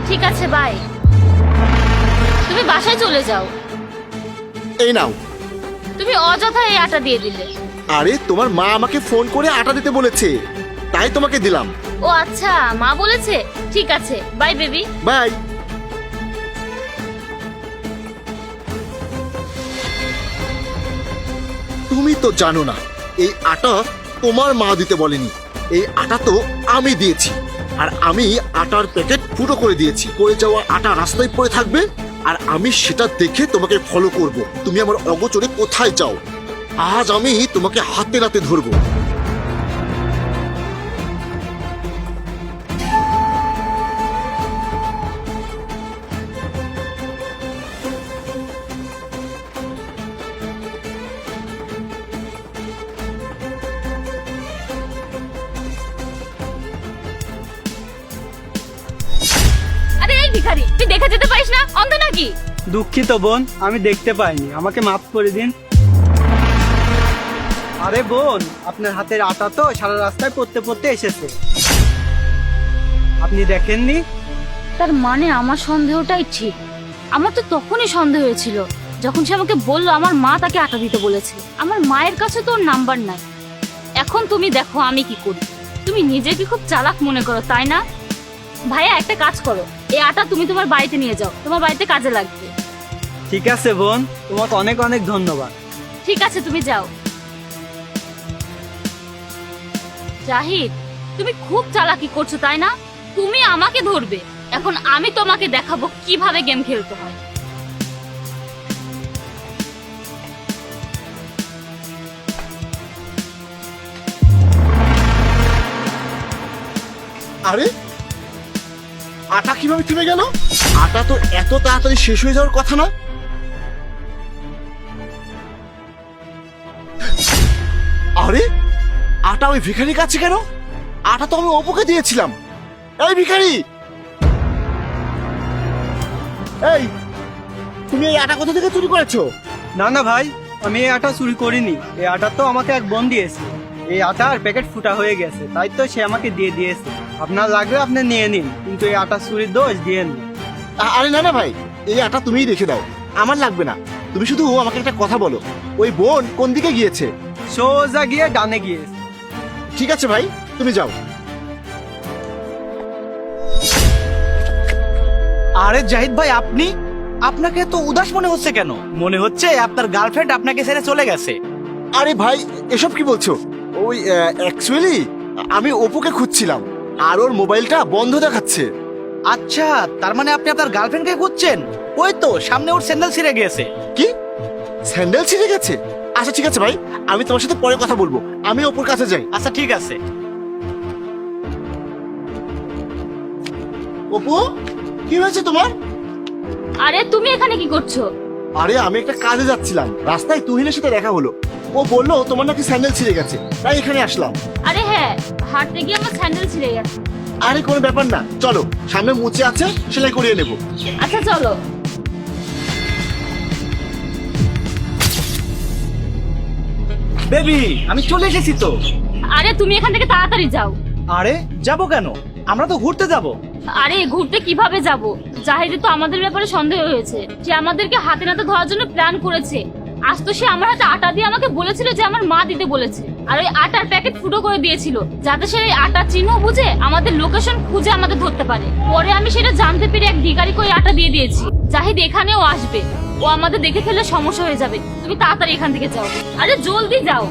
ঠিক আছে বাই। তুমি বাসায় চলে যাও। এই নাও। তুমি অযথা এই আটা দিয়ে দিলে। আরে তোমার মা আমাকে ফোন করে আটা দিতে বলেছে, তাই তোমাকে দিলাম। ও আচ্ছা, মা বলেছে। ঠিক আছে, বাই বেবি। বাই। তুমি তো জানো না এই আটা তোমার মা দিতে বলেনি, এই আটা তো আমি দিয়েছি। আর আমি আটার প্যাকেট ফুটো করে দিয়েছি, পড়ে যাওয়া আটা রাস্তায় পড়ে থাকবে আর আমি সেটা দেখে তোমাকে ফলো করব। তুমি আমার অগোচরে কোথায় যাও, আজ আমি তোমাকে হাতে নাতে ধরবো। আরে এই ভিখারি, তুই দেখে যেতে পারিস না? অন্ধ নাকি? দুঃখিত বোন, আমি দেখতে পাইনি, আমাকে মাফ করে দিন। আরে বোন, আপনার হাতের আটা তো সারা রাস্তায় পড়তে পড়তে এসেছে, আপনি দেখেননি? তার মানে আমার সন্দেহটাই ঠিক। আমার তো তখনই সন্দেহ হয়েছিল যখন সে আমাকে বললো আমার মা তাকে আটা দিতে বলেছে। আমার মায়ের কাছে তো ওর নাম্বার নাই। এখন তুমি দেখো আমি কি করি। তুমি নিজেকে খুব চালাক মনে করো, তাই না? ভাইয়া, একটা কাজ করো, এই আটা তুমি তোমার বাড়িতে নিয়ে যাও, তোমার বাড়িতে কাজে লাগবে। ঠিক আছে বোন, তোমাকে অনেক অনেক ধন্যবাদ। ঠিক আছে, তুমি যাও। জাহিদ, তুমি খুব চালাকি করছো, তাই না? তুমি আমাকে ধরবে, এখন আমি তোমাকে দেখাবো কিভাবে গেম খেলতে হয়। আরে আটা কিভাবে থেমে গেল? আটা তো এত তাড়াতাড়ি শেষ হয়ে যাওয়ার কথা না। আরে আটা ওই ভিখারির কাছে কেন? আটা তো আমি অপুকে দিয়েছিলাম। এই ভিখারি, এই তুমি এই আটা কোথা থেকে চুরি করেছো? না না ভাই, আমি এই আটা চুরি করিনি, এই আটা তো আমাকে এক বোন দিয়েছে। এই আটার প্যাকেট ফুটা হয়ে গেছে, তাই তো সে আমাকে দিয়ে দিয়েছে। আপনার লাগবে আপনি নিয়ে নিন, কিন্তু এই আটা চুরির দোষ দিয়েন না। আরে না না ভাই, এই আটা তুমিই রেখে দাও, আমার লাগবে না। তুমি শুধু আমাকে একটা কথা বলো, ওই বোন কোন দিকে গিয়েছে? সোজা গিয়ে ডানে গিয়েছে। ঠিক আছে ভাই, তুমি যাও। আরে জাহিদ ভাই, আপনি আপনাকে তো উদাস মনে হচ্ছে কেন? মনে হচ্ছে আপনার গার্লফ্রেন্ড আপনাকে ছেড়ে চলে গেছে। আরে ভাই, এসব কি বলছো? ওই অ্যাকচুয়ালি আমি অপুকে খুঁজছিলাম আর ওর মোবাইলটা বন্ধ দেখাচ্ছে। আচ্ছা, তার মানে আপনি আপনার গার্লফ্রেন্ডকে খুঁজছেন? ওই তো সামনে ওর স্যান্ডেল ছিঁড়ে গিয়েছে। কি, স্যান্ডেল ছিঁড়ে গেছে? আচ্ছা ঠিক আছে ভাই, আমি তোমার সাথে পরে কথা বলবো, আমি অপুর কাছে যাই। আচ্ছা ঠিক আছে। অপু, কি হয়েছে তোমার? আরে তুমি এখানে কি করছো? আরে আমি একটা কাজে যাচ্ছিলাম, রাস্তায় তুহিনের সাথে দেখা হলো। ও বললো তোমার নাকি স্যান্ডেল ছিঁড়ে গেছে, তাই এখানে আসলাম। আরে হ্যাঁ, হাঁটতে গিয়ে আমার স্যান্ডেল ছিঁড়ে গেছে। আরে কোনো ব্যাপার না, চলো সামনে মুচে আছে, সেলাই করিয়ে নেবো। আচ্ছা চলো। বেবি, আমি চলে এসেছি তো। আরে তুমি এখান থেকে তাড়াতাড়ি যাও। আরে যাব কেন? আমরা তো ঘুরতে যাব। আরে ঘুরতে কিভাবে যাব? জাহিদের তো আমাদের ব্যাপারে সন্দেহ হয়েছে, সে আমাদেরকে হাতে নাতে ধরার জন্য প্ল্যান করেছে। আজ তো সে আমার হাতে আটা দিয়ে আমাকে বলেছিল যে আমার মা দিতে বলেছে, আর ওই আটার প্যাকেট ফুটো করে দিয়েছিল যাতে সে এই আটার চিহ্ন বুঝে আমাদের লোকেশন খুঁজে আমাদের ধরতে পারে। পরে আমি সেটা জানতে পেরে এক ভিখারিকে ওই আটা দিয়ে দিয়েছি। জাহিদ এখানেও আসবে, ও আমাদের দেখে ফেললে সমস্যা হয়ে যাবে। তুমি তাড়াতাড়ি এখান থেকে যাও। আরে জলদি যাও।